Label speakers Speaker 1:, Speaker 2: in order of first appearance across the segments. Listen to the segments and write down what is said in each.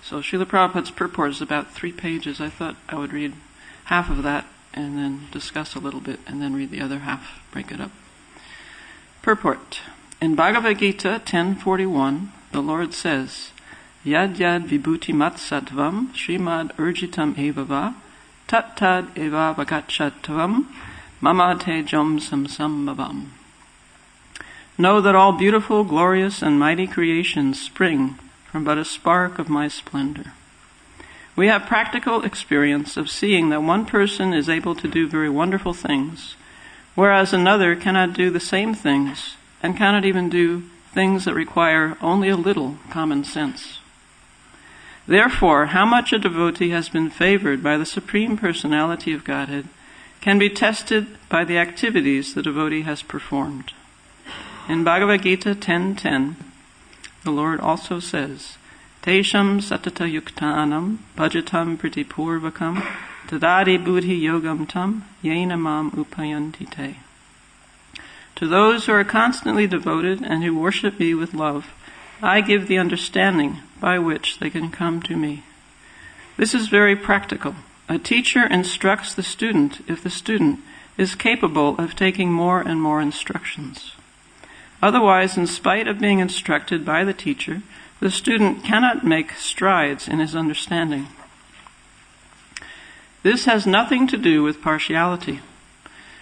Speaker 1: So Srila Prabhupada's purport is about 3 pages. I thought I would read half of that and then discuss a little bit and then read the other half, break it up. Purport. In Bhagavad Gita 10:41, the Lord says, Yad yad vibhuti mat sattvam srimad urjitam eva va tat tad eva vagachatvam mama te jam samsambhavam. Know that all beautiful, glorious, and mighty creations spring from but a spark of my splendor. We have practical experience of seeing that one person is able to do very wonderful things, whereas another cannot do the same things and cannot even do things that require only a little common sense. Therefore, how much a devotee has been favored by the Supreme Personality of Godhead can be tested by the activities the devotee has performed. In Bhagavad Gita 10:10, the Lord also says, Tesham satata yuktanam bhajatam pritipurvakam tadadi buddhi yogam tam yena mam upayanti te. To those who are constantly devoted and who worship me with love, I give the understanding by which they can come to me. This is very practical. A teacher instructs the student if the student is capable of taking more and more instructions. Otherwise, in spite of being instructed by the teacher, the student cannot make strides in his understanding. This has nothing to do with partiality.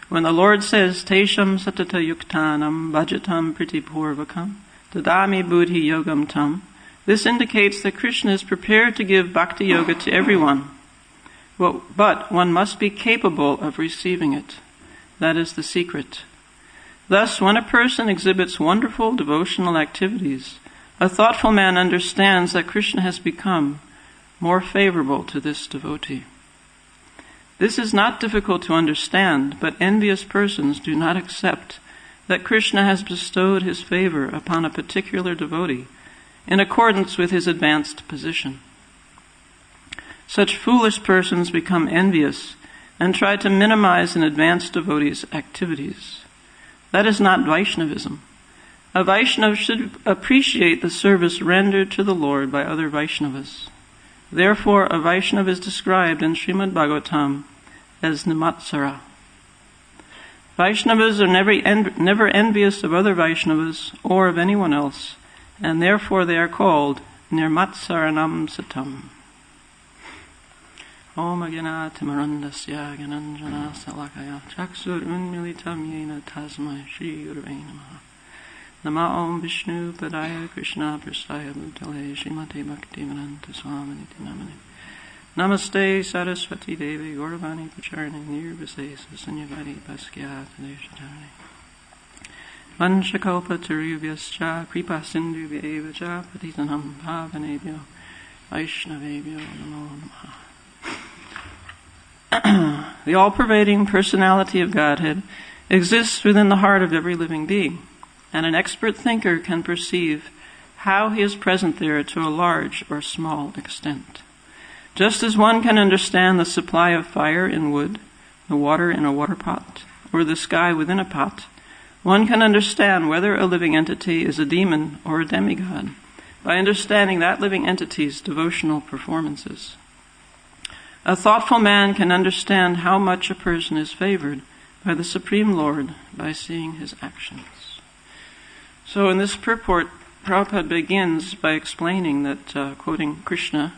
Speaker 1: When the Lord says, Tesham satata yuktanam bhajatam pritipurvakam tadami buddhi yogam tam, this indicates that Krishna is prepared to give bhakti yoga to everyone. But one must be capable of receiving it. That is the secret. Thus, when a person exhibits wonderful devotional activities, a thoughtful man understands that Krishna has become more favorable to this devotee. This is not difficult to understand, but envious persons do not accept that Krishna has bestowed his favor upon a particular devotee in accordance with his advanced position. Such foolish persons become envious and try to minimize an advanced devotee's activities. That is not Vaishnavism. A Vaishnava should appreciate the service rendered to the Lord by other Vaishnavas. Therefore, a Vaishnava is described in Srimad Bhagavatam as Nimatsara. Vaishnavas are never envious of other Vaishnavas or of anyone else, and therefore they are called Nirmatsaranam Satam. Om Agyanat Marandasya Gananjana Salakaya Chaksur Unmilitam Yena Tasmai Shri Gurave Namaha. Nama Om Vishnu Padaya Krishna Prasaya Bhutale Srimate Bhaktivedanta Swamini Namane. Namaste Saraswati Devi Gauravani Pacharani Nirvisesa Sanyavadi Paskya Tadeshatani. Vanchakalpa Tarubhyascha Kripa Sindhu Vyevacha Patitanam Bhavanebhyo Vaishnavebhyo Namo Namaha. The all-pervading personality of Godhead exists within the heart of every living being, and an expert thinker can perceive how he is present there to a large or small extent. Just as one can understand the supply of fire in wood, the water in a water pot, or the sky within a pot, one can understand whether a living entity is a demon or a demigod by understanding that living entity's devotional performances. A thoughtful man can understand how much a person is favored by the Supreme Lord by seeing his actions. So in this purport, Prabhupada begins by explaining that, quoting Krishna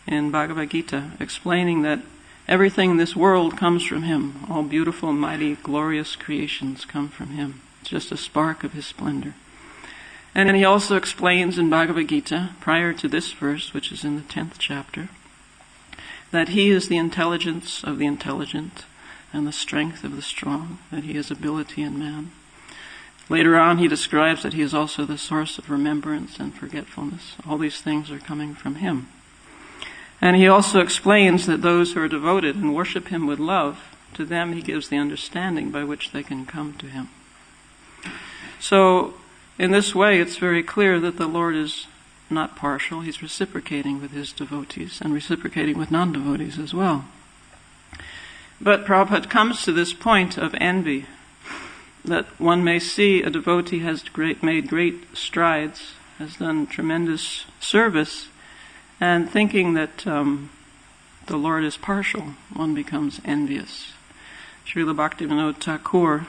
Speaker 1: in Bhagavad Gita, explaining that everything in this world comes from him. All beautiful, mighty, glorious creations come from him. It's just a spark of his splendor. And then he also explains in Bhagavad Gita, prior to this verse, which is in the 10th chapter, that he is the intelligence of the intelligent and the strength of the strong, that he has ability in man. Later on, he describes that he is also the source of remembrance and forgetfulness. All these things are coming from him. And he also explains that those who are devoted and worship him with love, to them he gives the understanding by which they can come to him. So, in this way, it's very clear that the Lord is not partial. He's reciprocating with his devotees and reciprocating with non-devotees as well. But Prabhupada comes to this point of envy, that one may see a devotee has made great strides, has done tremendous service, And thinking that the Lord is partial, one becomes envious. Srila Bhaktivinoda Thakur,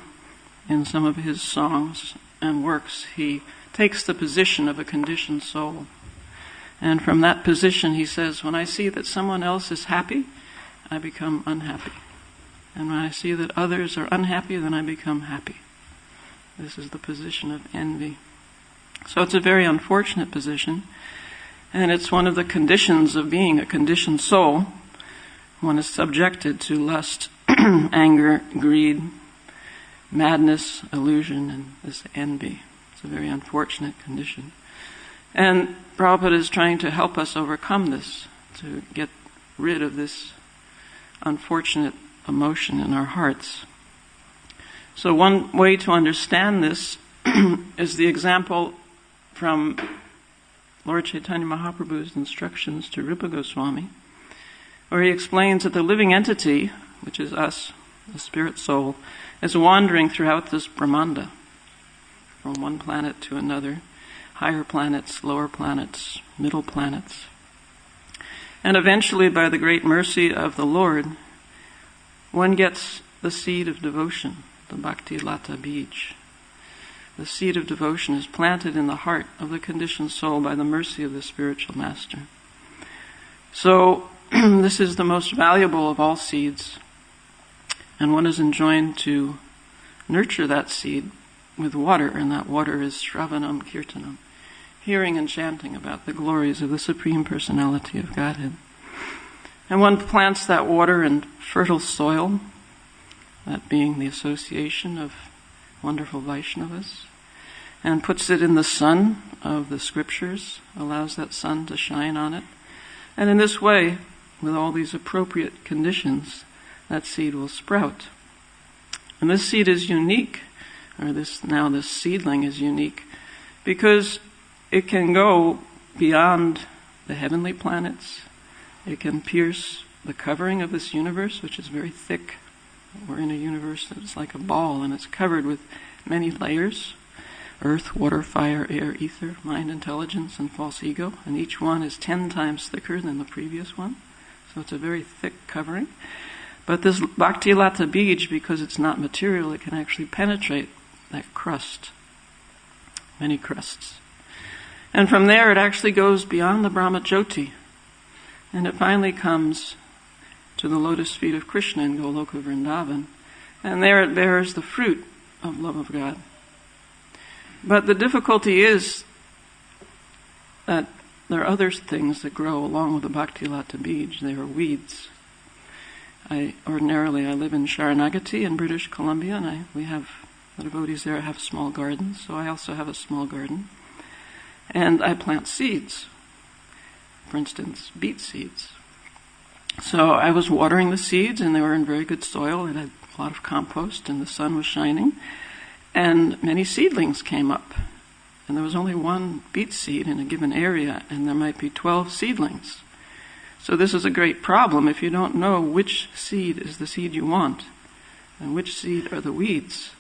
Speaker 1: in some of his songs and works, he takes the position of a conditioned soul. And from that position he says, when I see that someone else is happy, I become unhappy. And when I see that others are unhappy, then I become happy. This is the position of envy. So it's a very unfortunate position, and it's one of the conditions of being a conditioned soul. One is subjected to lust, anger, greed, madness, illusion, and this envy. It's a very unfortunate condition. And Prabhupada is trying to help us overcome this, to get rid of this unfortunate emotion in our hearts. So one way to understand this is the example from Lord Chaitanya Mahaprabhu's instructions to Rupa Goswami, where he explains that the living entity, which is us, the spirit soul, is wandering throughout this Brahmanda, from one planet to another, higher planets, lower planets, middle planets. And eventually, by the great mercy of the Lord, one gets the seed of devotion, the Bhakti Lata Bij. The seed of devotion is planted in the heart of the conditioned soul by the mercy of the spiritual master. So, this is the most valuable of all seeds, and one is enjoined to nurture that seed with water, and that water is Shravanam Kirtanam, hearing and chanting about the glories of the Supreme Personality of Godhead. And one plants that water in fertile soil, that being the association of wonderful Vaishnavas, and puts it in the sun of the scriptures, allows that sun to shine on it. And in this way, with all these appropriate conditions, that seed will sprout. And this seed is unique, or this seedling is unique, because it can go beyond the heavenly planets. It can pierce the covering of this universe, which is very thick. We're in a universe that's like a ball, and it's covered with many layers: earth, water, fire, air, ether, mind, intelligence, and false ego. And each one is 10 times thicker than the previous one. So it's a very thick covering. But this Bhakti Lata Bij, because it's not material, it can actually penetrate that crust, many crusts. And from there it actually goes beyond the Brahma Jyoti, and it finally comes to the lotus feet of Krishna in Goloka Vrindavan, and there it bears the fruit of love of God. But the difficulty is that there are other things that grow along with the Bhakti Lata Bij. They are weeds. Ordinarily I live in Sharanagati in British Columbia, and we have the devotees there have small gardens, so I also have a small garden. And I plant seeds. For instance, beet seeds. So I was watering the seeds, and they were in very good soil. It had a lot of compost, and the sun was shining. And many seedlings came up. And there was only one beet seed in a given area, and there might be 12 seedlings. So this is a great problem if you don't know which seed is the seed you want, and which seed are the weeds.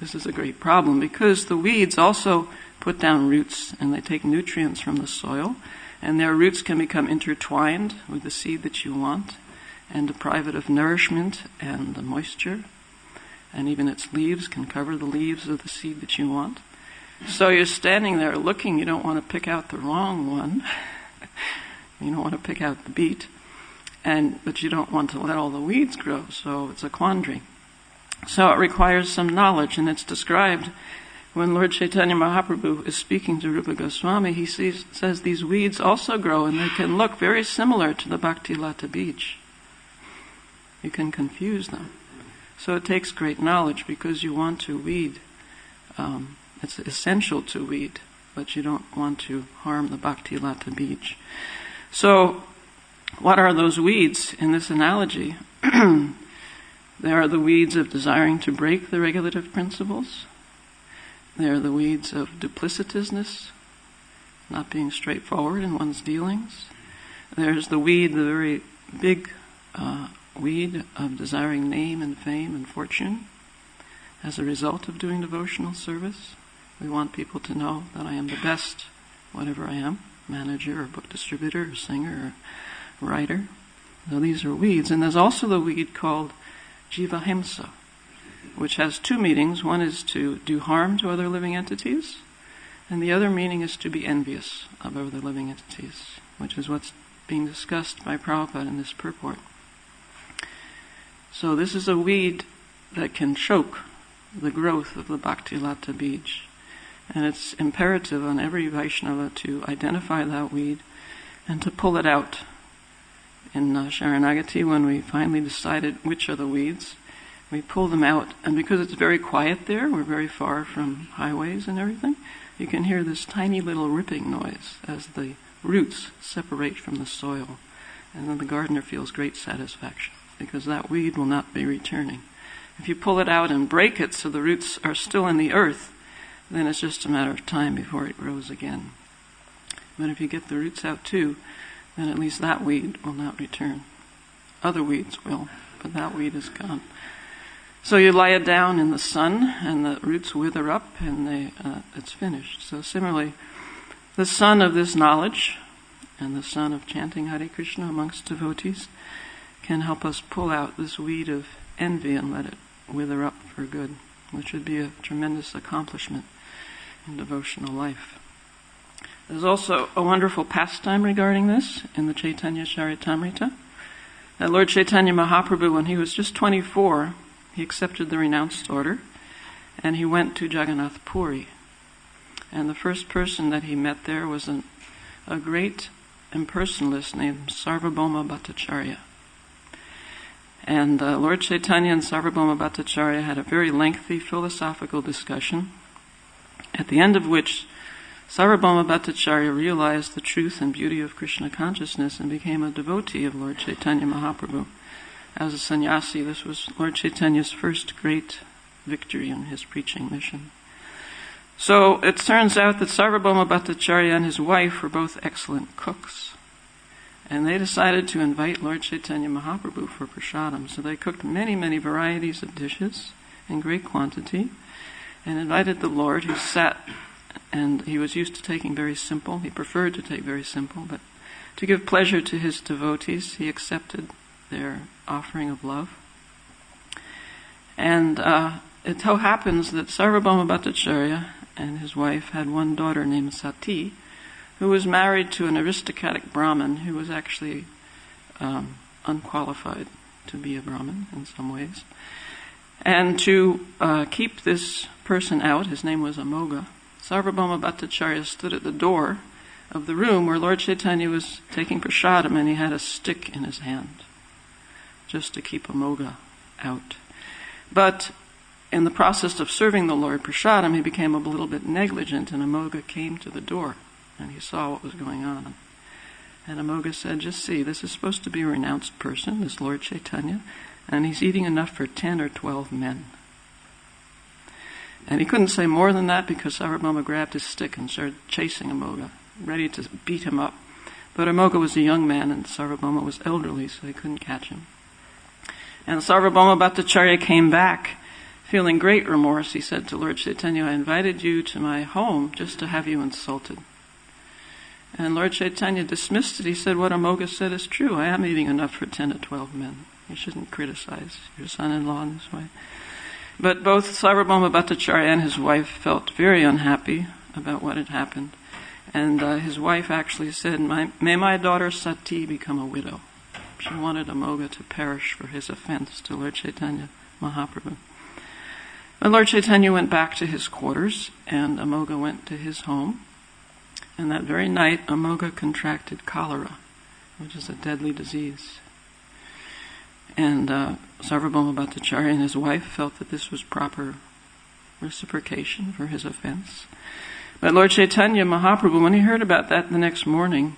Speaker 1: This is a great problem, because the weeds also put down roots, and they take nutrients from the soil, and their roots can become intertwined with the seed that you want, and deprive it of nourishment and the moisture, and even its leaves can cover the leaves of the seed that you want. So you're standing there looking, you don't want to pick out the wrong one. You don't want to pick out the beet, but you don't want to let all the weeds grow, so it's a quandary. So it requires some knowledge, and it's described when Lord Chaitanya Mahaprabhu is speaking to Rupa Goswami. He says these weeds also grow, and they can look very similar to the Bhakti Lata Bij. You can confuse them. So it takes great knowledge, because you want to weed. It's essential to weed, but you don't want to harm the Bhakti Lata Bij. So, what are those weeds in this analogy? There are the weeds of desiring to break the regulative principles. There are the weeds of duplicitousness, not being straightforward in one's dealings. There's the weed, the very big weed of desiring name and fame and fortune as a result of doing devotional service. We want people to know that I am the best, whatever I am. manager or book distributor or singer or writer. So these are weeds. And there's also the weed called jivahimsa, which has two meanings. One is to do harm to other living entities, and the other meaning is to be envious of other living entities, which is what's being discussed by Prabhupada in this purport. So this is a weed that can choke the growth of the Bhakti Lata Bij. And it's imperative on every Vaishnava to identify that weed and to pull it out. In Sharanagati, when we finally decided which are the weeds, we pull them out. And because it's very quiet there, we're very far from highways and everything, you can hear this tiny little ripping noise as the roots separate from the soil. And then the gardener feels great satisfaction, because that weed will not be returning. If you pull it out and break it so the roots are still in the earth, then it's just a matter of time before it grows again. But if you get the roots out too, then at least that weed will not return. Other weeds will, but that weed is gone. So you lie it down in the sun, and the roots wither up, and it's finished. So similarly, the sun of this knowledge, and the sun of chanting Hare Krishna amongst devotees, can help us pull out this weed of envy and let it wither up for good, which would be a tremendous accomplishment in devotional life. There's also a wonderful pastime regarding this in the Chaitanya Charitamrita. That Lord Chaitanya Mahaprabhu, when he was just 24, he accepted the renounced order, and he went to Jagannath Puri. And the first person that he met there was a great impersonalist named Sarvabhauma Bhattacharya. And Lord Chaitanya and Sarvabhauma Bhattacharya had a very lengthy philosophical discussion, at the end of which Sarvabhauma Bhattacharya realized the truth and beauty of Krishna consciousness and became a devotee of Lord Chaitanya Mahaprabhu. As a sannyasi, this was Lord Chaitanya's first great victory in his preaching mission. So it turns out that Sarvabhauma Bhattacharya and his wife were both excellent cooks. And they decided to invite Lord Chaitanya Mahaprabhu for prasadam. So they cooked many, many varieties of dishes in great quantity and invited the Lord, who sat, and he was used to taking very simple. He preferred to take very simple, but to give pleasure to his devotees, he accepted their offering of love. And it so happens that Sarvabhauma Bhattacharya and his wife had one daughter named Sati, who was married to an aristocratic Brahmin who was actually unqualified to be a Brahmin in some ways. And to keep this person out, his name was Amoga, Sarvabhauma Bhattacharya stood at the door of the room where Lord Chaitanya was taking prasadam, and he had a stick in his hand, just to keep Amoga out. But in the process of serving the Lord prasadam, he became a little bit negligent, and Amoga came to the door, and he saw what was going on. And Amoga said, just see, this is supposed to be a renounced person, this Lord Chaitanya, and he's eating enough for 10 or 12 men. And he couldn't say more than that because Sarvabhauma grabbed his stick and started chasing Amoga, ready to beat him up. But Amoga was a young man and Sarvabhauma was elderly, so he couldn't catch him. And Sarvabhauma Bhattacharya came back feeling great remorse. He said to Lord Chaitanya, I invited you to my home just to have you insulted. And Lord Chaitanya dismissed it. He said, what Amoga said is true. I am eating enough for 10 to 12 men. You shouldn't criticize your son-in-law in this way. But both Sarvabhauma Bhattacharya and his wife felt very unhappy about what had happened. And his wife actually said, may my daughter Sati become a widow. She wanted Amoga to perish for his offense to Lord Chaitanya Mahaprabhu. But Lord Chaitanya went back to his quarters, and Amoga went to his home. And that very night, Amoga contracted cholera, which is a deadly disease. And Sarvabhauma Bhattacharya and his wife felt that this was proper reciprocation for his offense. But Lord Chaitanya Mahaprabhu, when he heard about that the next morning,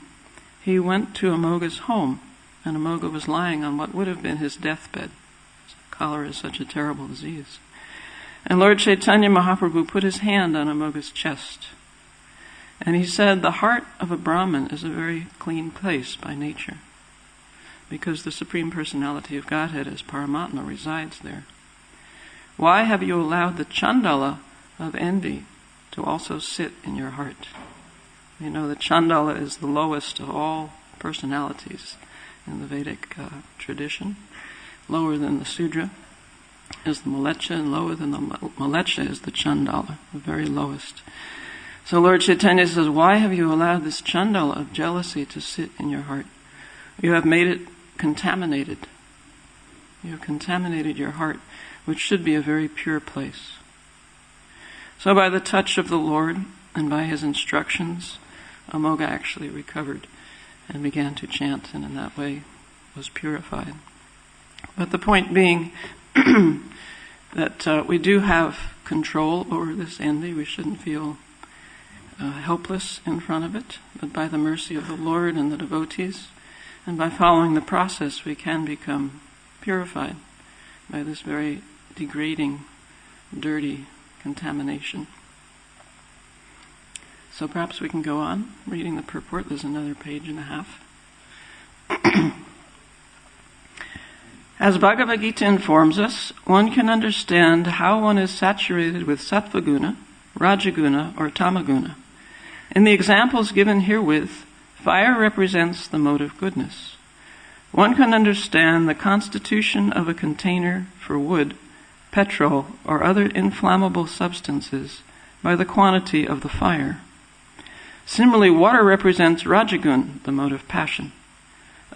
Speaker 1: he went to Amoga's home, and Amoga was lying on what would have been his deathbed. Cholera is such a terrible disease. And Lord Chaitanya Mahaprabhu put his hand on Amoga's chest, and he said, the heart of a Brahmin is a very clean place by nature, because the Supreme Personality of Godhead as Paramatma resides there. Why have you allowed the Chandala of envy to also sit in your heart? You know, the Chandala is the lowest of all personalities in the Vedic tradition. Lower than the Sudra is the Mleccha, and lower than the Mleccha is the Chandala, the very lowest. So Lord Chaitanya says, why have you allowed this Chandala of jealousy to sit in your heart? You have made it contaminated. You have contaminated your heart, which should be a very pure place. So by the touch of the Lord and by his instructions, Amoga actually recovered and began to chant, and in that way was purified. But the point being that we do have control over this envy. We shouldn't feel helpless in front of it, but by the mercy of the Lord and the devotees, and by following the process, we can become purified by this very degrading, dirty contamination. So perhaps we can go on reading the purport. There's another page and a half. As Bhagavad Gita informs us, one can understand how one is saturated with sattvaguna, rajaguna, or tamaguna. In the examples given herewith, fire represents the mode of goodness. One can understand the constitution of a container for wood, petrol, or other inflammable substances by the quantity of the fire. Similarly, water represents rajagun, the mode of passion.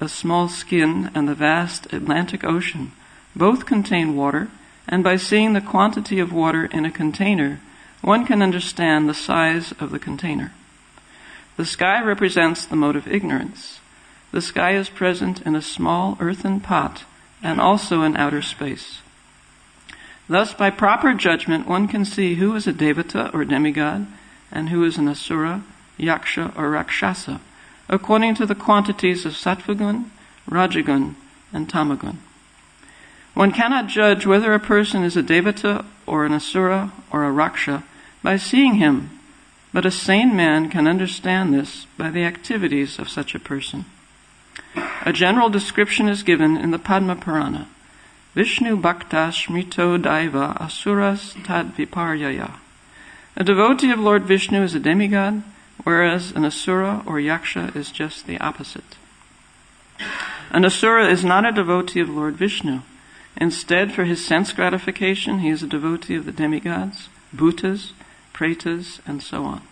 Speaker 1: A small skin and the vast Atlantic Ocean both contain water, and by seeing the quantity of water in a container, one can understand the size of the container. The sky represents the mode of ignorance. The sky is present in a small earthen pot and also in outer space. Thus, by proper judgment, one can see who is a devata or demigod and who is an asura, yaksha, or rakshasa, according to the quantities of sattvagun, rajagun, and tamagun. One cannot judge whether a person is a devata or an asura or a raksha by seeing him, but a sane man can understand this by the activities of such a person. A general description is given in the Padma Purana. Vishnu bhakta smrito daiva asuras tad viparyaya. A devotee of Lord Vishnu is a demigod, whereas an asura or yaksha is just the opposite. An asura is not a devotee of Lord Vishnu. Instead, for his sense gratification, he is a devotee of the demigods, bhutas, pretas, and so on.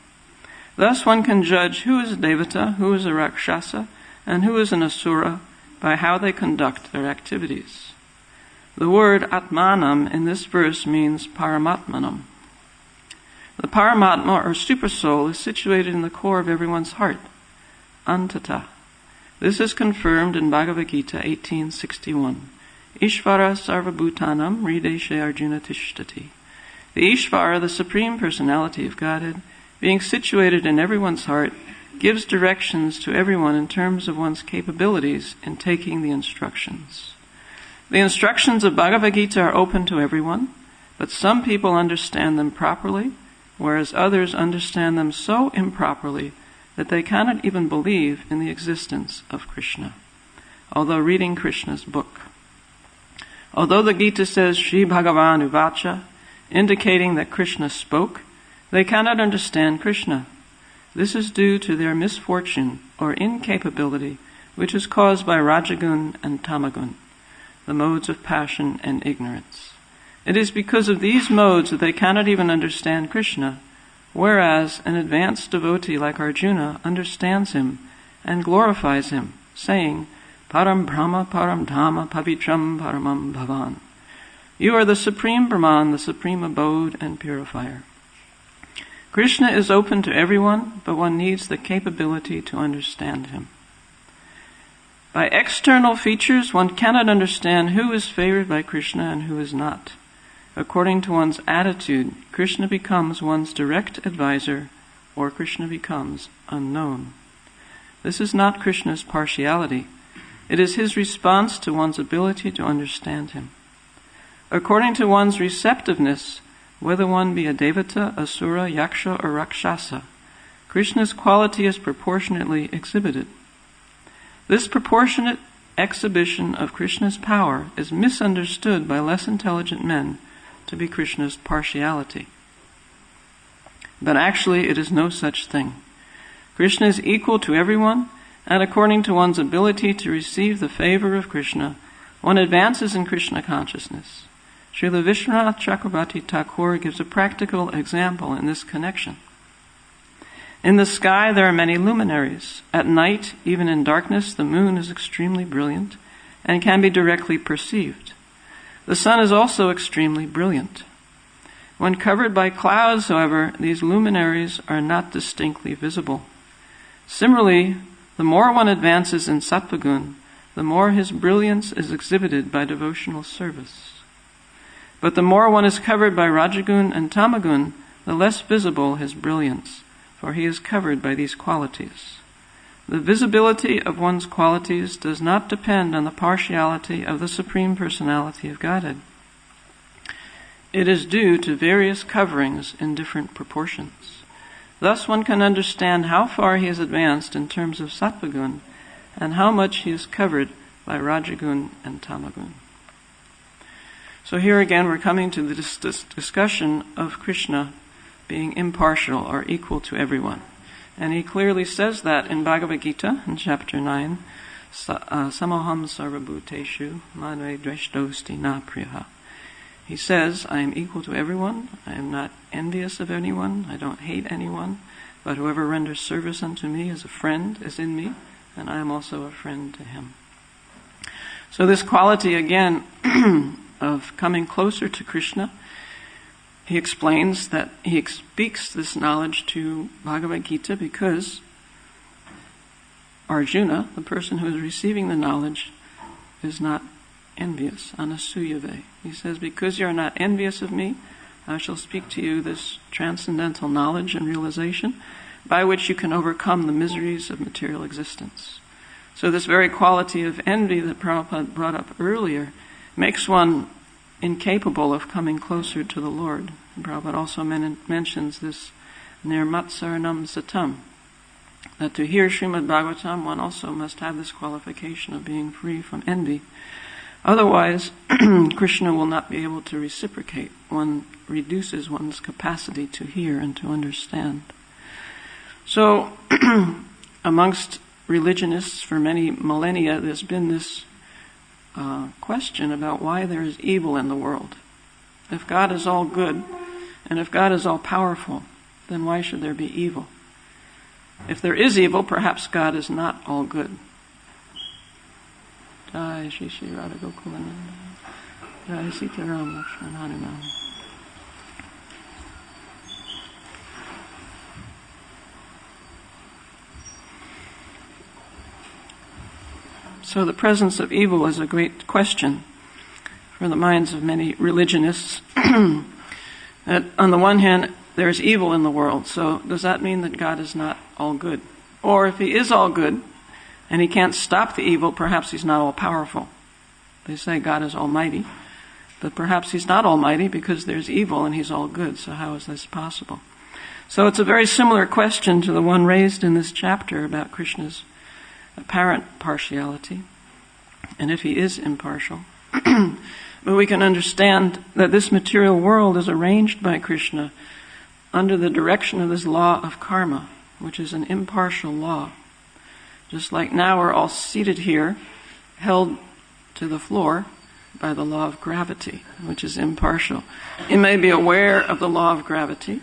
Speaker 1: Thus one can judge who is a devata, who is a rakshasa, and who is an asura by how they conduct their activities. The word atmanam in this verse means paramatmanam. The Paramatma, or Supersoul, is situated in the core of everyone's heart, Antata. This is confirmed in Bhagavad Gita 18:61. Ishvara sarvabhutanam hrideshe arjuna tishtati. The Ishvara, the Supreme Personality of Godhead, being situated in everyone's heart, gives directions to everyone in terms of one's capabilities in taking the instructions. The instructions of Bhagavad Gita are open to everyone, but some people understand them properly, whereas others understand them so improperly that they cannot even believe in the existence of Krishna, although reading Krishna's book. Although the Gita says Sri Bhagavan Uvacha, indicating that Krishna spoke, they cannot understand Krishna. This is due to their misfortune or incapability, which is caused by Rajagun and Tamagun, the modes of passion and ignorance. It is because of these modes that they cannot even understand Krishna, whereas an advanced devotee like Arjuna understands him and glorifies him, saying, Param Brahma, Param Dhamma, Pavitram, Paramam Bhavan. You are the Supreme Brahman, the Supreme Abode and Purifier. Krishna is open to everyone, but one needs the capability to understand him. By external features, one cannot understand who is favored by Krishna and who is not. According to one's attitude, Krishna becomes one's direct advisor, or Krishna becomes unknown. This is not Krishna's partiality. It is his response to one's ability to understand him. According to one's receptiveness, whether one be a devata, asura, yaksha, or rakshasa, Krishna's quality is proportionately exhibited. This proportionate exhibition of Krishna's power is misunderstood by less intelligent men to be Krishna's partiality. But actually it is no such thing. Krishna is equal to everyone, and according to one's ability to receive the favor of Krishna, one advances in Krishna consciousness. Srila Vishwanath Chakrabarti Thakur gives a practical example in this connection. In the sky there are many luminaries. At night, even in darkness, the moon is extremely brilliant and can be directly perceived. The sun is also extremely brilliant. When covered by clouds, however, these luminaries are not distinctly visible. Similarly, the more one advances in sattva-gun, the more his brilliance is exhibited by devotional service. But the more one is covered by rajagun and tamagun, the less visible his brilliance, for he is covered by these qualities. The visibility of one's qualities does not depend on the partiality of the Supreme Personality of Godhead. It is due to various coverings in different proportions. Thus one can understand how far he has advanced in terms of sattva-gun and how much he is covered by rajagun and tamagun. So here again we're coming to this discussion of Krishna being impartial or equal to everyone. And he clearly says that in Bhagavad Gita, in chapter 9, Samoham sarvabhuteshu madve dveshtosti na priyaha. He says, I am equal to everyone, I am not envious of anyone, I don't hate anyone, but whoever renders service unto me as a friend is in me, and I am also a friend to him. So this quality again of coming closer to Krishna, he explains that he speaks this knowledge to Bhagavad Gita because Arjuna, the person who is receiving the knowledge, is not envious, anasuyave. He says, because you are not envious of me, I shall speak to you this transcendental knowledge and realization by which you can overcome the miseries of material existence. So this very quality of envy that Prabhupada brought up earlier makes one incapable of coming closer to the Lord. And Prabhupada also mentions this nirmatsaranam satam, that to hear Srimad Bhagavatam one also must have this qualification of being free from envy. Otherwise, Krishna will not be able to reciprocate. One reduces one's capacity to hear and to understand. So, amongst religionists for many millennia, there's been this question about why there is evil in the world. If God is all good, and if God is all powerful, then why should there be evil? If there is evil, perhaps God is not all good. Jai Shri Shri Radha Gokulananda. Jai Sita Ram Lakshman Hanuman. So the presence of evil is a great question for the minds of many religionists. That on the one hand, there's evil in the world, so does that mean that God is not all good? Or if he is all good, and he can't stop the evil, perhaps he's not all powerful. They say God is almighty, but perhaps he's not almighty because there's evil and he's all good, so how is this possible? So it's a very similar question to the one raised in this chapter about Krishna's apparent partiality, and if he is impartial. But we can understand that this material world is arranged by Krishna under the direction of this law of karma, which is an impartial law. Just like now we're all seated here, held to the floor by the law of gravity, which is impartial. You may be aware of the law of gravity,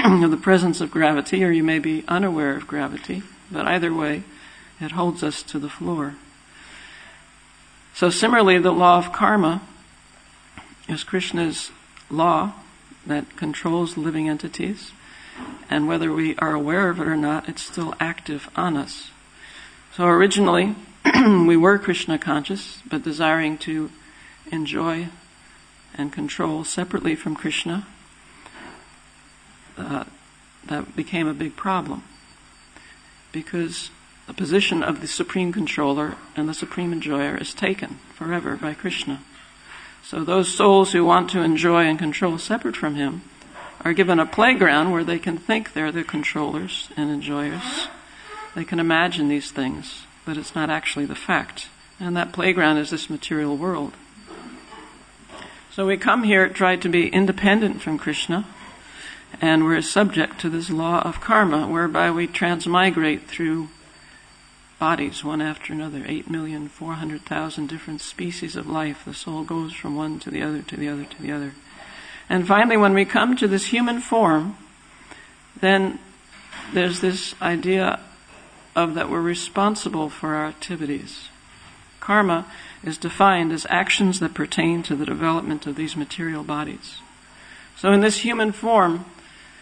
Speaker 1: of the presence of gravity, or you may be unaware of gravity, but either way, it holds us to the floor. So similarly, the law of karma is Krishna's law that controls living entities, and whether we are aware of it or not, it's still active on us. So originally, we were Krishna conscious, but desiring to enjoy and control separately from Krishna, that became a big problem, because the position of the Supreme Controller and the Supreme Enjoyer is taken forever by Krishna. So those souls who want to enjoy and control separate from him are given a playground where they can think they're the controllers and enjoyers. They can imagine these things, but it's not actually the fact. And that playground is this material world. So we come here, try to be independent from Krishna, And we're subject to this law of karma, whereby we transmigrate through bodies, one after another, 8,400,000 different species of life. The soul goes from one to the other, to the other, to the other. And finally, when we come to this human form, then there's this idea of that we're responsible for our activities. Karma is defined as actions that pertain to the development of these material bodies. So in this human form,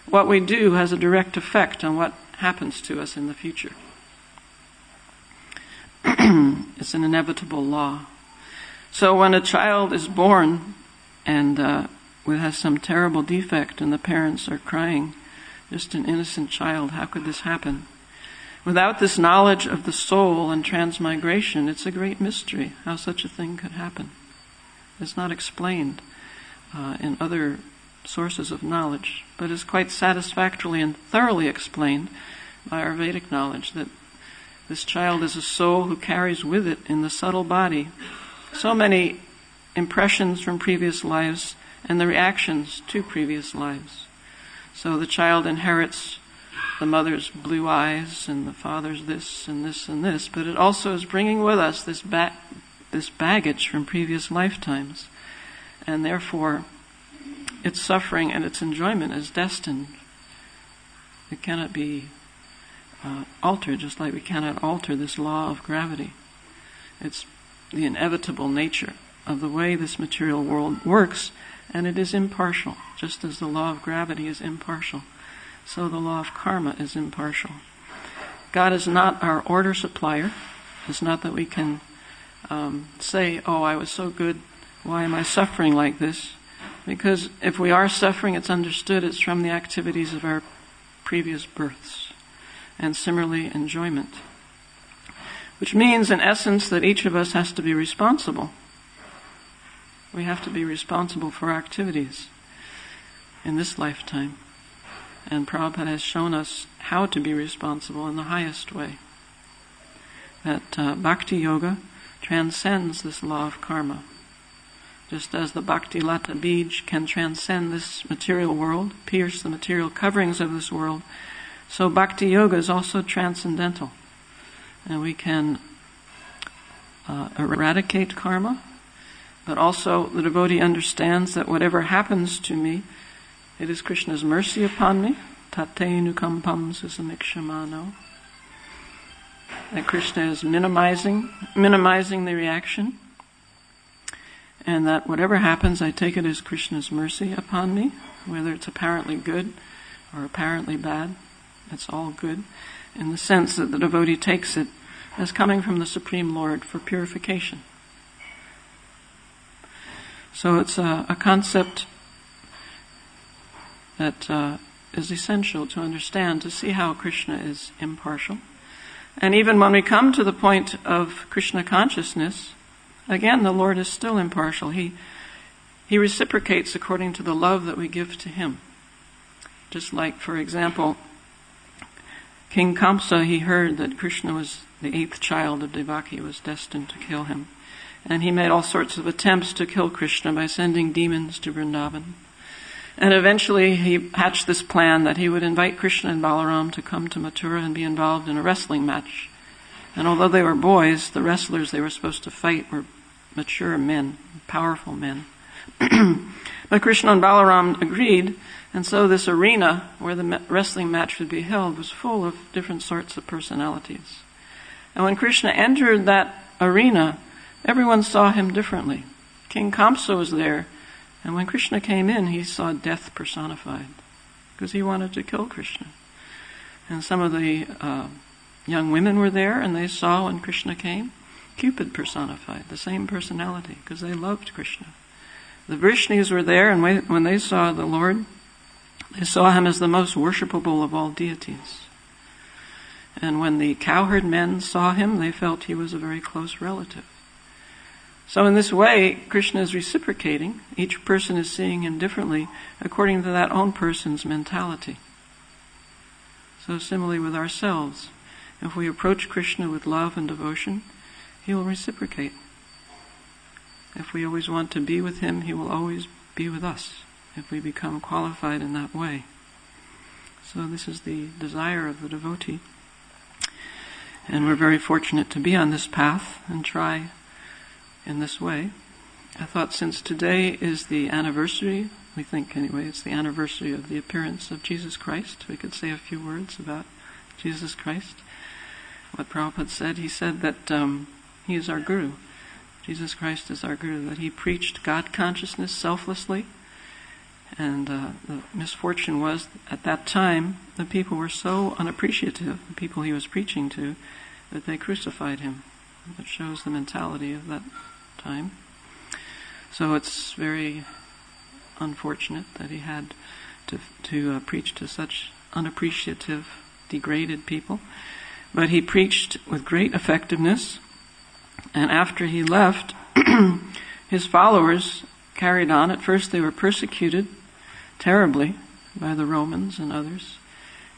Speaker 1: what we do has a direct effect on what happens to us in the future. It's an inevitable law. So when a child is born and has some terrible defect and the parents are crying, just an innocent child, how could this happen? Without this knowledge of the soul and transmigration, it's a great mystery how such a thing could happen. It's not explained in other sources of knowledge, but is quite satisfactorily and thoroughly explained by our Vedic knowledge that this child is a soul who carries with it in the subtle body so many impressions from previous lives and the reactions to previous lives. So the child inherits the mother's blue eyes and the father's this and this and this, but it also is bringing with us this baggage from previous lifetimes, and therefore its suffering and its enjoyment is destined. It cannot be altered, just like we cannot alter this law of gravity. It's the inevitable nature of the way this material world works, and it is impartial. Just as the law of gravity is impartial, so the law of karma is impartial. God is not our order supplier. It's not that we can say, oh, I was so good, why am I suffering like this? Because if we are suffering, it's understood it's from the activities of our previous births. And similarly, enjoyment. Which means, in essence, that each of us has to be responsible. We have to be responsible for our activities in this lifetime. And Prabhupada has shown us how to be responsible in the highest way. That Bhakti Yoga transcends this law of karma. Just as the Bhakti Lata Bij can transcend this material world, pierce the material coverings of this world, so Bhakti Yoga is also transcendental. And we can eradicate karma, but also the devotee understands that whatever happens to me, it is Krishna's mercy upon me. Tate nukampam susamikshamano. That Krishna is minimizing the reaction. And that whatever happens, I take it as Krishna's mercy upon me, whether it's apparently good or apparently bad. It's all good, in the sense that the devotee takes it as coming from the Supreme Lord for purification. So it's a concept that is essential to understand, to see how Krishna is impartial. And even when we come to the point of Krishna consciousness, again, the Lord is still impartial. He reciprocates according to the love that we give to Him. Just like, for example, King Kamsa, he heard that Krishna was the 8th child of Devaki, was destined to kill him. And he made all sorts of attempts to kill Krishna by sending demons to Vrindavan. And eventually he hatched this plan that he would invite Krishna and Balaram to come to Mathura and be involved in a wrestling match. And although they were boys, the wrestlers they were supposed to fight were mature men, powerful men. But Krishna and Balaram agreed, and so this arena where the wrestling match would be held was full of different sorts of personalities. And when Krishna entered that arena, everyone saw him differently. King Kamsa was there, and when Krishna came in, he saw death personified, because he wanted to kill Krishna. And some of the young women were there, and they saw when Krishna came, Cupid personified, the same personality, because they loved Krishna. The Vrishnis were there, and when they saw the Lord, they saw him as the most worshipable of all deities. And when the cowherd men saw him, they felt he was a very close relative. So in this way, Krishna is reciprocating. Each person is seeing him differently according to that own person's mentality. So similarly with ourselves, if we approach Krishna with love and devotion, he will reciprocate. If we always want to be with him, he will always be with us, if we become qualified in that way. So this is the desire of the devotee. And we're very fortunate to be on this path and try in this way. I thought since today is the anniversary, we think anyway, it's the anniversary of the appearance of Jesus Christ, we could say a few words about Jesus Christ. What Prabhupada said, he said that he is our guru. Jesus Christ is our guru, that he preached God consciousness selflessly. And the misfortune was, at that time, the people were so unappreciative, the people he was preaching to, that they crucified him. That shows the mentality of that time. So it's very unfortunate that he had to preach to such unappreciative, degraded people. But he preached with great effectiveness, and after he left, his followers carried on. At first they were persecuted terribly by the Romans and others,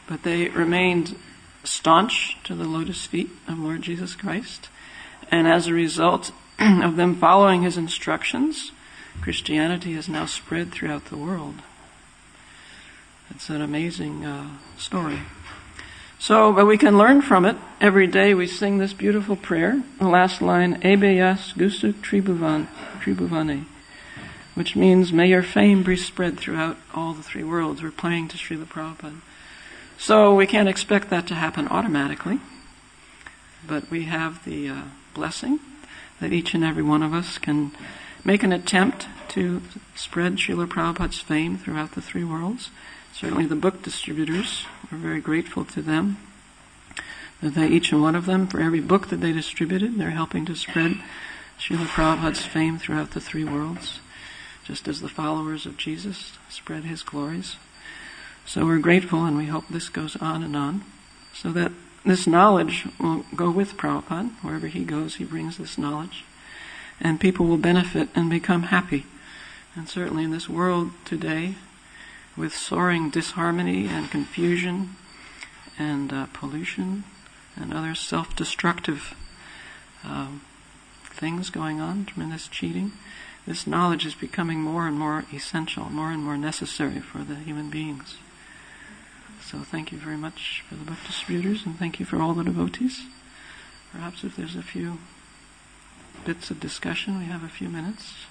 Speaker 1: but they remained staunch to the lotus feet of Lord Jesus Christ, and as a result of them following his instructions, Christianity is now spread throughout the world. It's an amazing story. So, but we can learn from it. Every day we sing this beautiful prayer, the last line, Ebeyas Gusuk Tribhuvane, which means, may your fame be spread throughout all the three worlds. We're praying to Srila Prabhupada. So we can't expect that to happen automatically, but we have the blessing that each and every one of us can make an attempt to spread Srila Prabhupada's fame throughout the three worlds. Certainly the book distributors, we're very grateful to them, that they, each and one of them, for every book that they distributed, they're helping to spread Srila Prabhupada's fame throughout the three worlds, just as the followers of Jesus spread his glories. So we're grateful, and we hope this goes on, so that this knowledge will go with Prabhupada. Wherever he goes, he brings this knowledge, and people will benefit and become happy. And certainly in this world today, with soaring disharmony and confusion and pollution and other self-destructive things going on, tremendous cheating, this knowledge is becoming more and more essential, more and more necessary for the human beings. So thank you very much for the book distributors, and thank you for all the devotees. Perhaps if there's a few bits of discussion, we have a few minutes.